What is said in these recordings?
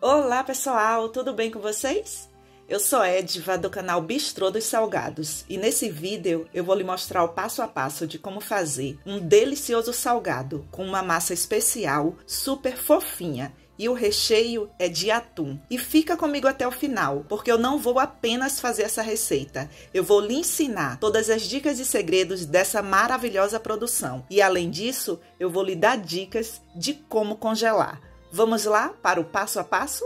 Olá pessoal, tudo bem com vocês? Eu sou Edva do canal Bistrô dos Salgados e nesse vídeo eu vou lhe mostrar o passo a passo de como fazer um delicioso salgado com uma massa especial super fofinha e o recheio é de atum. E fica comigo até o final, porque eu não vou apenas fazer essa receita, eu vou lhe ensinar todas as dicas e segredos dessa maravilhosa produção e além disso eu vou lhe dar dicas de como congelar. Vamos lá para o passo a passo?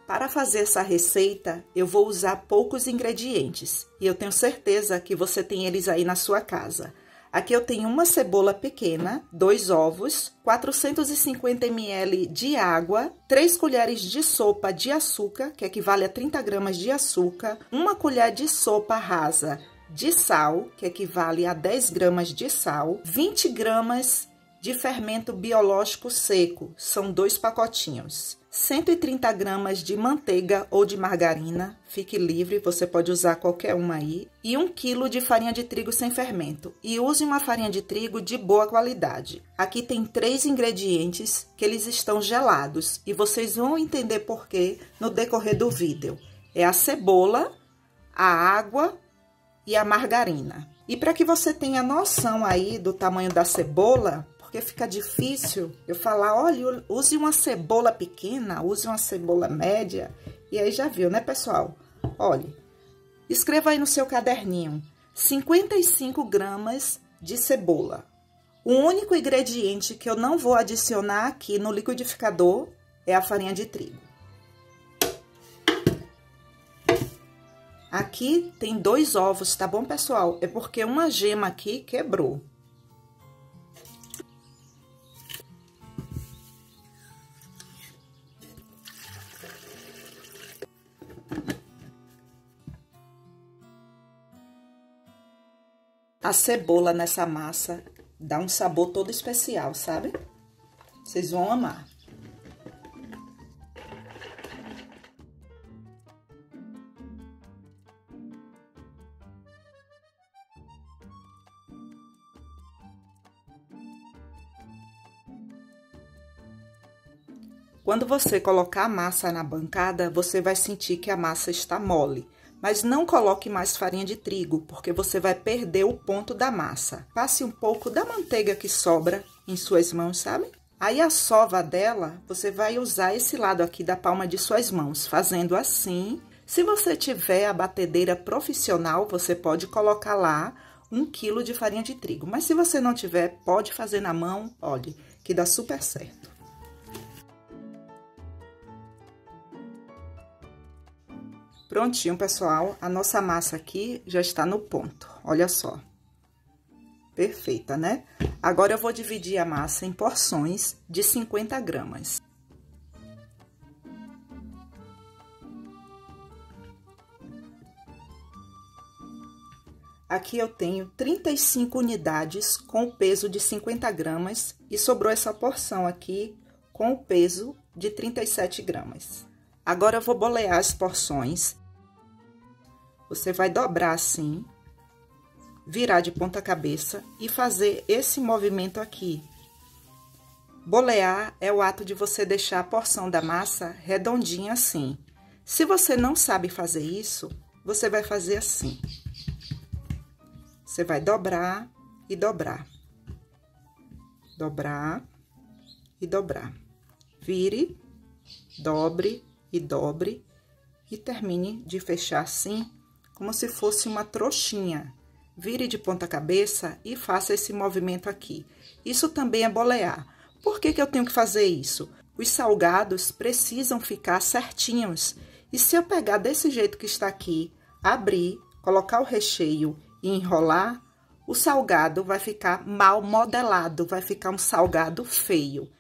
Para fazer essa receita, eu vou usar poucos ingredientes e eu tenho certeza que você tem eles aí na sua casa. Aqui eu tenho uma cebola pequena, 2 ovos, 450 ml de água, 3 colheres de sopa de açúcar, que equivale a 30 gramas de açúcar, 1 colher de sopa rasa de sal, que equivale a 10 gramas de sal, 20 gramas de fermento biológico seco, são 2 pacotinhos. 130 gramas de manteiga ou de margarina, fique livre, você pode usar qualquer uma aí. E 1 quilo de farinha de trigo sem fermento. E use uma farinha de trigo de boa qualidade. Aqui tem 3 ingredientes que eles estão gelados e vocês vão entender por quê no decorrer do vídeo. É a cebola, a água e a margarina. E para que você tenha noção aí do tamanho da cebola, porque fica difícil eu falar, olha, use uma cebola pequena, use uma cebola média, e aí já viu, né, pessoal? Olha, escreva aí no seu caderninho, 55 gramas de cebola. O único ingrediente que eu não vou adicionar aqui no liquidificador é a farinha de trigo. Aqui tem 2 ovos, tá bom, pessoal? É porque uma gema aqui quebrou. A cebola nessa massa dá um sabor todo especial, sabe? Vocês vão amar. Quando você colocar a massa na bancada, você vai sentir que a massa está mole. Mas não coloque mais farinha de trigo, porque você vai perder o ponto da massa. Passe um pouco da manteiga que sobra em suas mãos, sabe? Aí a sova dela, você vai usar esse lado aqui da palma de suas mãos, fazendo assim. Se você tiver a batedeira profissional, você pode colocar lá 1 quilo de farinha de trigo. Mas se você não tiver, pode fazer na mão, olha, que dá super certo. Prontinho, pessoal, a nossa massa aqui já está no ponto, olha só. Perfeita, né? Agora eu vou dividir a massa em porções de 50 gramas. Aqui eu tenho 35 unidades com o peso de 50 gramas e sobrou essa porção aqui com o peso de 37 gramas. Agora eu vou bolear as porções. Você vai dobrar assim, virar de ponta cabeça e fazer esse movimento aqui. Bolear é o ato de você deixar a porção da massa redondinha assim. Se você não sabe fazer isso, você vai fazer assim. Você vai dobrar e dobrar. Dobrar e dobrar. Vire, dobre e dobre e termine de fechar assim, como se fosse uma trouxinha. Vire de ponta cabeça e faça esse movimento aqui. Isso também é bolear. Por que eu tenho que fazer isso? Os salgados precisam ficar certinhos. E se eu pegar desse jeito que está aqui, abrir, colocar o recheio e enrolar, o salgado vai ficar mal modelado, vai ficar um salgado feio.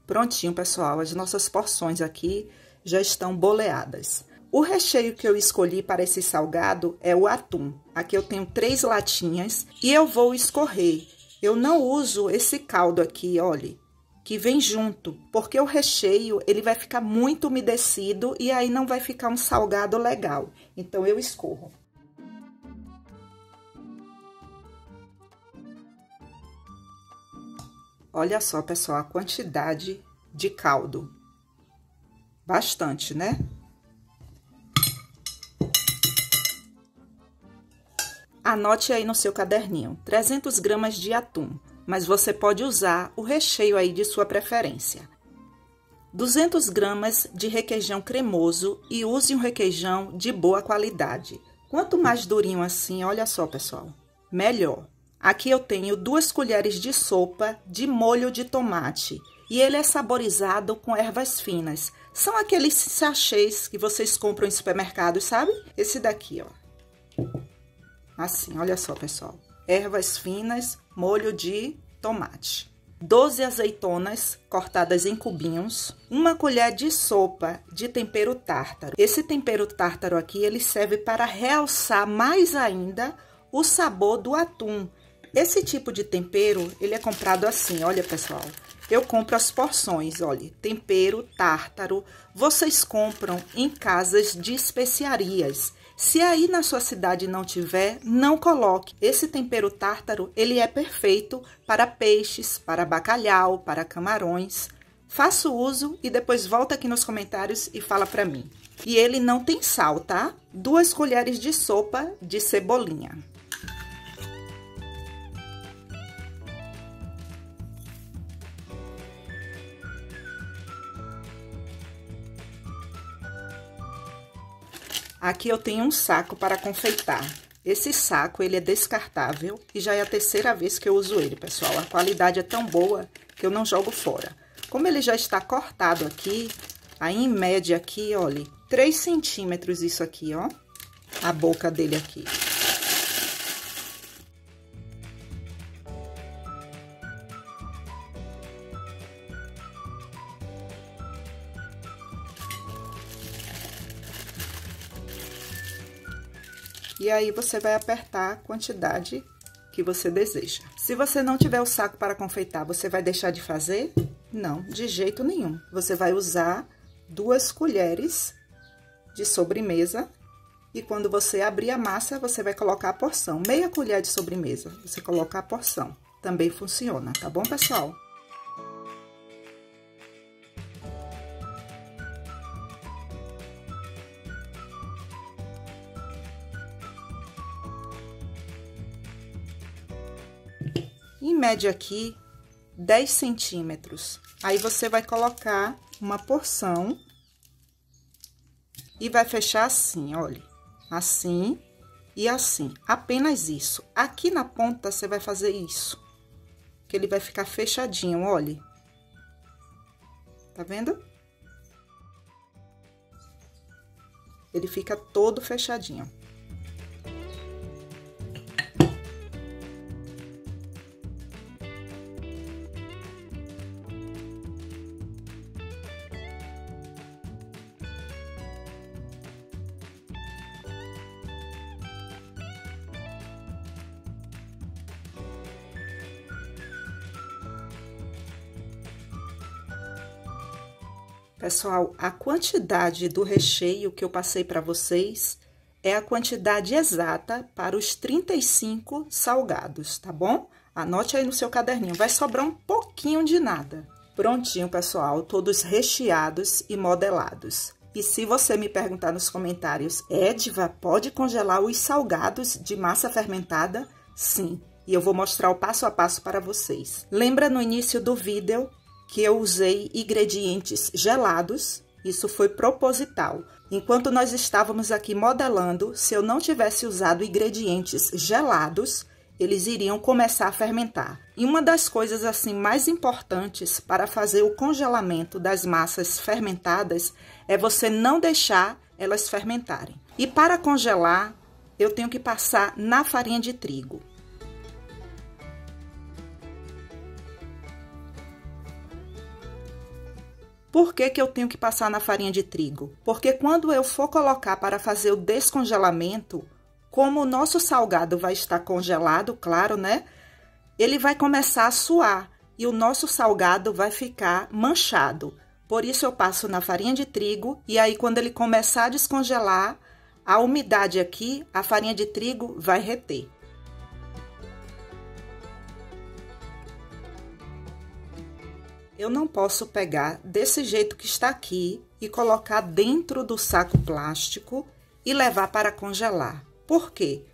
Prontinho, pessoal, as nossas porções aqui já estão boleadas. O recheio que eu escolhi para esse salgado é o atum. Aqui eu tenho 3 latinhas e eu vou escorrer. Eu não uso esse caldo aqui, olha, que vem junto, porque o recheio ele vai ficar muito umedecido e aí não vai ficar um salgado legal. Então, eu escorro. Olha só, pessoal, a quantidade de caldo. Bastante, né? Anote aí no seu caderninho, 300 gramas de atum, mas você pode usar o recheio aí de sua preferência. 200 gramas de requeijão cremoso e use um requeijão de boa qualidade. Quanto mais durinho assim, olha só, pessoal, melhor. Aqui eu tenho 2 colheres de sopa de molho de tomate e ele é saborizado com ervas finas. São aqueles sachês que vocês compram em supermercados, sabe? Esse daqui, ó. Assim, olha só, pessoal. Ervas finas, molho de tomate. 12 azeitonas cortadas em cubinhos. 1 colher de sopa de tempero tártaro. Esse tempero tártaro aqui, ele serve para realçar mais ainda o sabor do atum. Esse tipo de tempero, ele é comprado assim, olha, pessoal. Eu compro as porções, olha, tempero tártaro. Vocês compram em casas de especiarias. Se aí na sua cidade não tiver, não coloque. Esse tempero tártaro, ele é perfeito para peixes, para bacalhau, para camarões. Faça o uso e depois volta aqui nos comentários e fala para mim. E ele não tem sal, tá? 2 colheres de sopa de cebolinha. Aqui eu tenho um saco para confeitar. Esse saco, ele é descartável e já é a 3ª vez que eu uso ele, pessoal. A qualidade é tão boa que eu não jogo fora. Como ele já está cortado aqui, aí em média aqui, olha, 3 centímetros isso aqui, ó. A boca dele aqui. E aí, você vai apertar a quantidade que você deseja. Se você não tiver o saco para confeitar, você vai deixar de fazer? Não, de jeito nenhum. Você vai usar 2 colheres de sobremesa. E quando você abrir a massa, você vai colocar a porção. Meia colher de sobremesa, você coloca a porção. Também funciona, tá bom, pessoal? Em média aqui, 10 centímetros. Aí, você vai colocar uma porção e vai fechar assim, olha. Assim e assim. Apenas isso. Aqui na ponta, você vai fazer isso. Que ele vai ficar fechadinho, olha. Tá vendo? Ele fica todo fechadinho. Pessoal, a quantidade do recheio que eu passei para vocês é a quantidade exata para os 35 salgados, tá bom? Anote aí no seu caderninho, vai sobrar um pouquinho de nada. Prontinho, pessoal, todos recheados e modelados. E se você me perguntar nos comentários, Ediva, pode congelar os salgados de massa fermentada? Sim, e eu vou mostrar o passo a passo para vocês. Lembra no início do vídeo que eu usei ingredientes gelados? Isso foi proposital. Enquanto nós estávamos aqui modelando, se eu não tivesse usado ingredientes gelados, eles iriam começar a fermentar. E uma das coisas assim mais importantes para fazer o congelamento das massas fermentadas é você não deixar elas fermentarem. E para congelar, eu tenho que passar na farinha de trigo. Por que que eu tenho que passar na farinha de trigo? Porque quando eu for colocar para fazer o descongelamento, como o nosso salgado vai estar congelado, claro, né? Ele vai começar a suar e o nosso salgado vai ficar manchado. Por isso eu passo na farinha de trigo e aí quando ele começar a descongelar, a umidade aqui, a farinha de trigo vai reter. Eu não posso pegar desse jeito que está aqui e colocar dentro do saco plástico e levar para congelar. Por quê?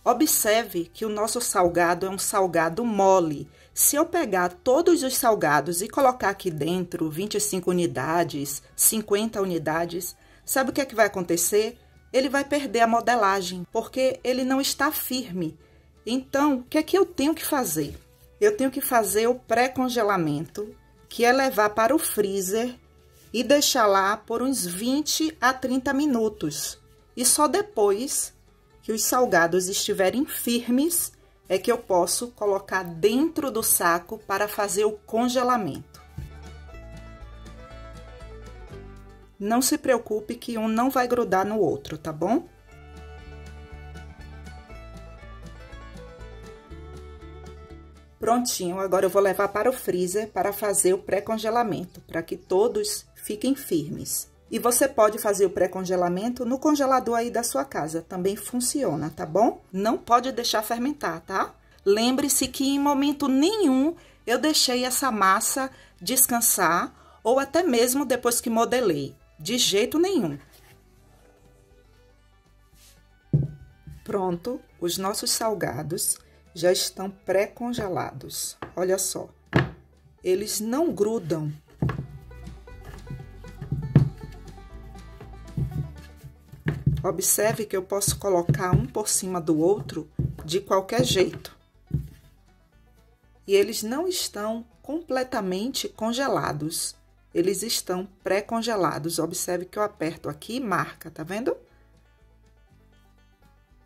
Observe que o nosso salgado é um salgado mole. Se eu pegar todos os salgados e colocar aqui dentro 25 unidades, 50 unidades, sabe o que é que vai acontecer? Ele vai perder a modelagem, porque ele não está firme. Então, o que é que eu tenho que fazer? Eu tenho que fazer o pré-congelamento, que é levar para o freezer e deixar lá por uns 20 a 30 minutos. E só depois que os salgados estiverem firmes é que eu posso colocar dentro do saco para fazer o congelamento. Não se preocupe que um não vai grudar no outro, tá bom? Prontinho, agora eu vou levar para o freezer para fazer o pré-congelamento, para que todos fiquem firmes. E você pode fazer o pré-congelamento no congelador aí da sua casa, também funciona, tá bom? Não pode deixar fermentar, tá? Lembre-se que em momento nenhum eu deixei essa massa descansar ou até mesmo depois que modelei, de jeito nenhum. Pronto, os nossos salgados já estão pré-congelados. Olha só, eles não grudam. Observe que eu posso colocar um por cima do outro de qualquer jeito. E eles não estão completamente congelados. Eles estão pré-congelados. Observe que eu aperto aqui e marca, tá vendo?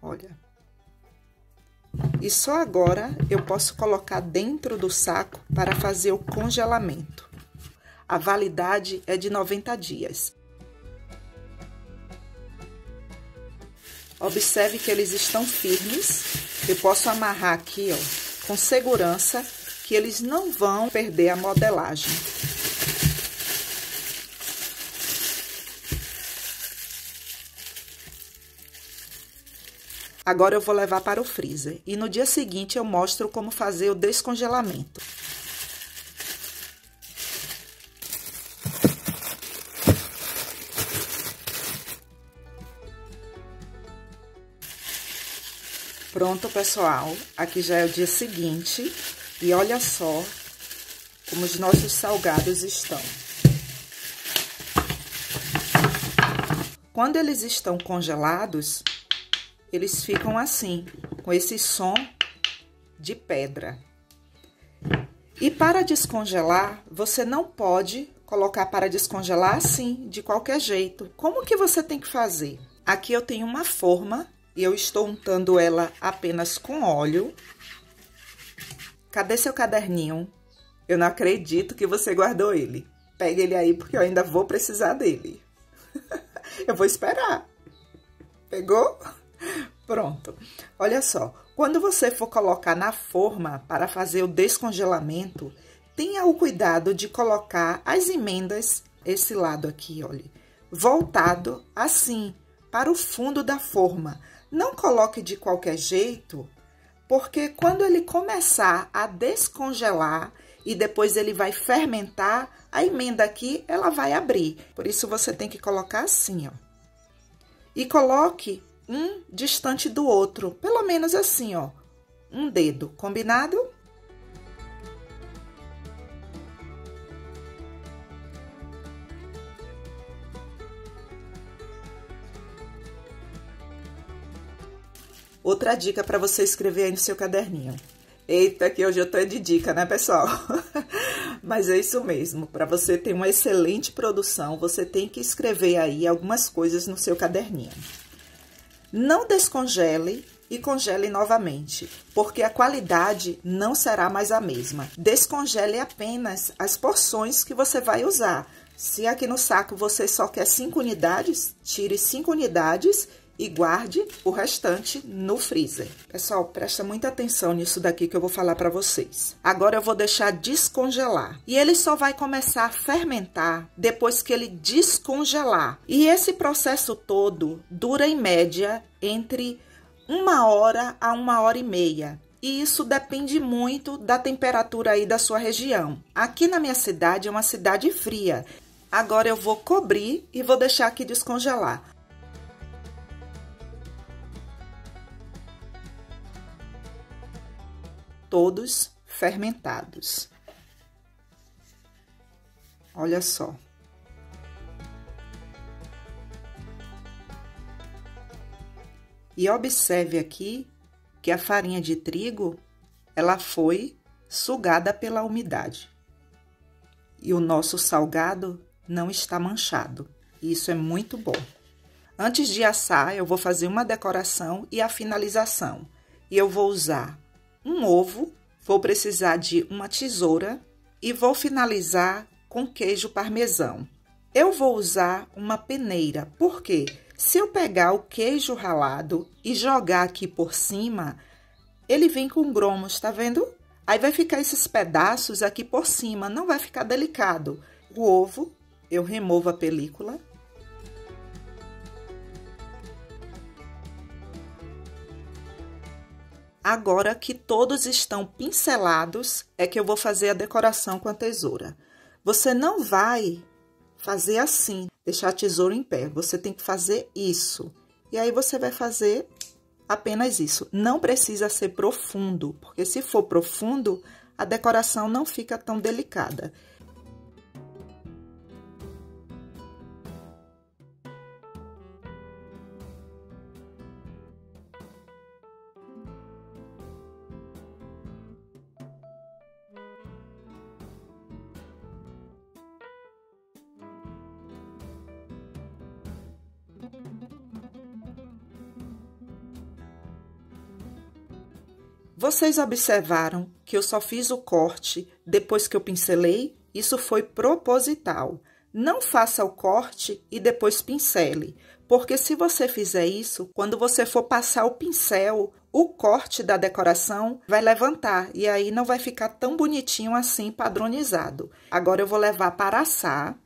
Olha. E só agora eu posso colocar dentro do saco para fazer o congelamento. A validade é de 90 dias. Observe que eles estão firmes. Eu posso amarrar aqui, ó, com segurança, que eles não vão perder a modelagem. Agora eu vou levar para o freezer e no dia seguinte eu mostro como fazer o descongelamento. Pronto, pessoal, aqui já é o dia seguinte e olha só como os nossos salgados estão. Quando eles estão congelados, eles ficam assim, com esse som de pedra. E para descongelar, você não pode colocar para descongelar assim, de qualquer jeito. Como que você tem que fazer? Aqui eu tenho uma forma e eu estou untando ela apenas com óleo. Cadê seu caderninho? Eu não acredito que você guardou ele. Pegue ele aí, porque eu ainda vou precisar dele. Eu vou esperar. Pegou? Pronto. Olha só, quando você for colocar na forma para fazer o descongelamento, tenha o cuidado de colocar as emendas, esse lado aqui, olha, voltado assim, para o fundo da forma. Não coloque de qualquer jeito, porque quando ele começar a descongelar e depois ele vai fermentar, a emenda aqui, ela vai abrir. Por isso, você tem que colocar assim, ó. E coloque um distante do outro, pelo menos assim, ó, um dedo, combinado? Outra dica para você escrever aí no seu caderninho. Eita, que hoje eu tô de dica, né, pessoal? Mas é isso mesmo, para você ter uma excelente produção, você tem que escrever aí algumas coisas no seu caderninho. Não descongele e congele novamente, porque a qualidade não será mais a mesma. Descongele apenas as porções que você vai usar. Se aqui no saco você só quer 5 unidades, tire 5 unidades e guarde o restante no freezer. Pessoal, presta muita atenção nisso daqui que eu vou falar para vocês. Agora eu vou deixar descongelar. E ele só vai começar a fermentar depois que ele descongelar. E esse processo todo dura em média entre 1 hora a 1 hora e meia. E isso depende muito da temperatura aí da sua região. Aqui na minha cidade é uma cidade fria. Agora eu vou cobrir e vou deixar aqui descongelar. Todos fermentados. Olha só. E observe aqui que a farinha de trigo, ela foi sugada pela umidade. E o nosso salgado não está manchado. Isso é muito bom. Antes de assar, eu vou fazer uma decoração e a finalização. E eu vou usar um ovo, vou precisar de uma tesoura e vou finalizar com queijo parmesão. Eu vou usar uma peneira, porque se eu pegar o queijo ralado e jogar aqui por cima, ele vem com gromos, tá vendo? Aí vai ficar esses pedaços aqui por cima, não vai ficar delicado. O ovo, eu removo a película. Agora que todos estão pincelados, é que eu vou fazer a decoração com a tesoura. Você não vai fazer assim, deixar a tesoura em pé. Você tem que fazer isso. E aí você vai fazer apenas isso. Não precisa ser profundo, porque se for profundo, a decoração não fica tão delicada. Vocês observaram que eu só fiz o corte depois que eu pincelei? Isso foi proposital. Não faça o corte e depois pincele, porque se você fizer isso, quando você for passar o pincel, o corte da decoração vai levantar e aí não vai ficar tão bonitinho assim, padronizado. Agora eu vou levar para assar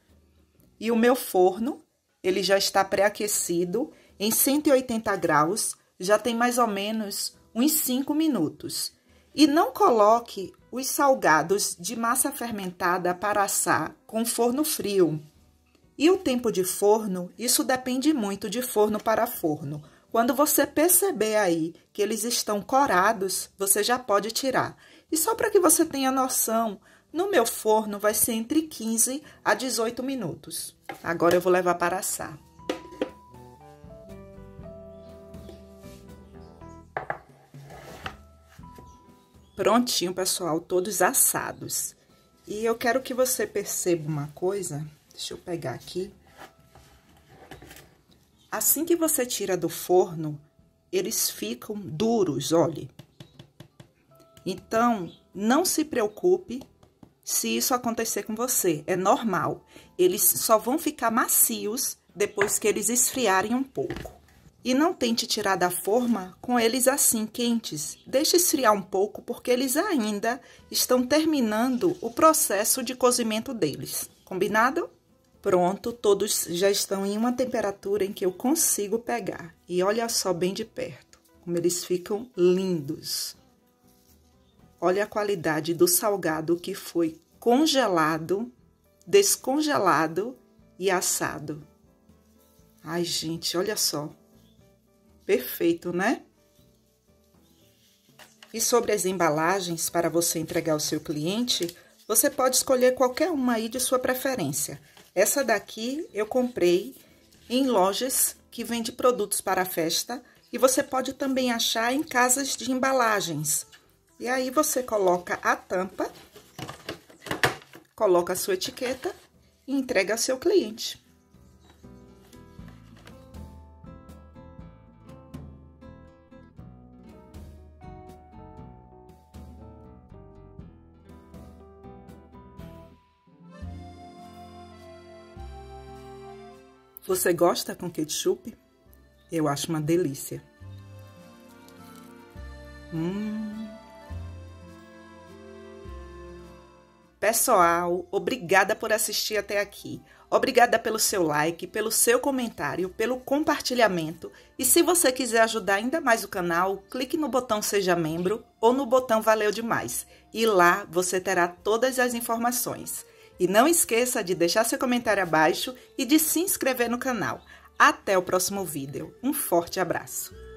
e o meu forno, ele já está pré-aquecido em 180 graus, já tem mais ou menos uns 5 minutos. E não coloque os salgados de massa fermentada para assar com forno frio. E o tempo de forno, isso depende muito de forno para forno. Quando você perceber aí que eles estão corados, você já pode tirar. E só para que você tenha noção, no meu forno vai ser entre 15 a 18 minutos. Agora eu vou levar para assar. Prontinho, pessoal, todos assados. E eu quero que você perceba uma coisa. Deixa eu pegar aqui. Assim que você tira do forno, eles ficam duros, olhe. Então, não se preocupe se isso acontecer com você. É normal. Eles só vão ficar macios depois que eles esfriarem um pouco. E não tente tirar da forma com eles assim, quentes. Deixe esfriar um pouco, porque eles ainda estão terminando o processo de cozimento deles. Combinado? Pronto, todos já estão em uma temperatura em que eu consigo pegar. E olha só bem de perto, como eles ficam lindos. Olha a qualidade do salgado que foi congelado, descongelado e assado. Ai, gente, olha só. Perfeito, né? E sobre as embalagens para você entregar ao seu cliente, você pode escolher qualquer uma aí de sua preferência. Essa daqui eu comprei em lojas que vende produtos para festa e você pode também achar em casas de embalagens. E aí você coloca a tampa, coloca a sua etiqueta e entrega ao seu cliente. Você gosta com ketchup? Eu acho uma delícia. Pessoal, obrigada por assistir até aqui. Obrigada pelo seu like, pelo seu comentário, pelo compartilhamento. E se você quiser ajudar ainda mais o canal, clique no botão Seja Membro ou no botão Valeu Demais. E lá você terá todas as informações. E não esqueça de deixar seu comentário abaixo e de se inscrever no canal. Até o próximo vídeo. Um forte abraço!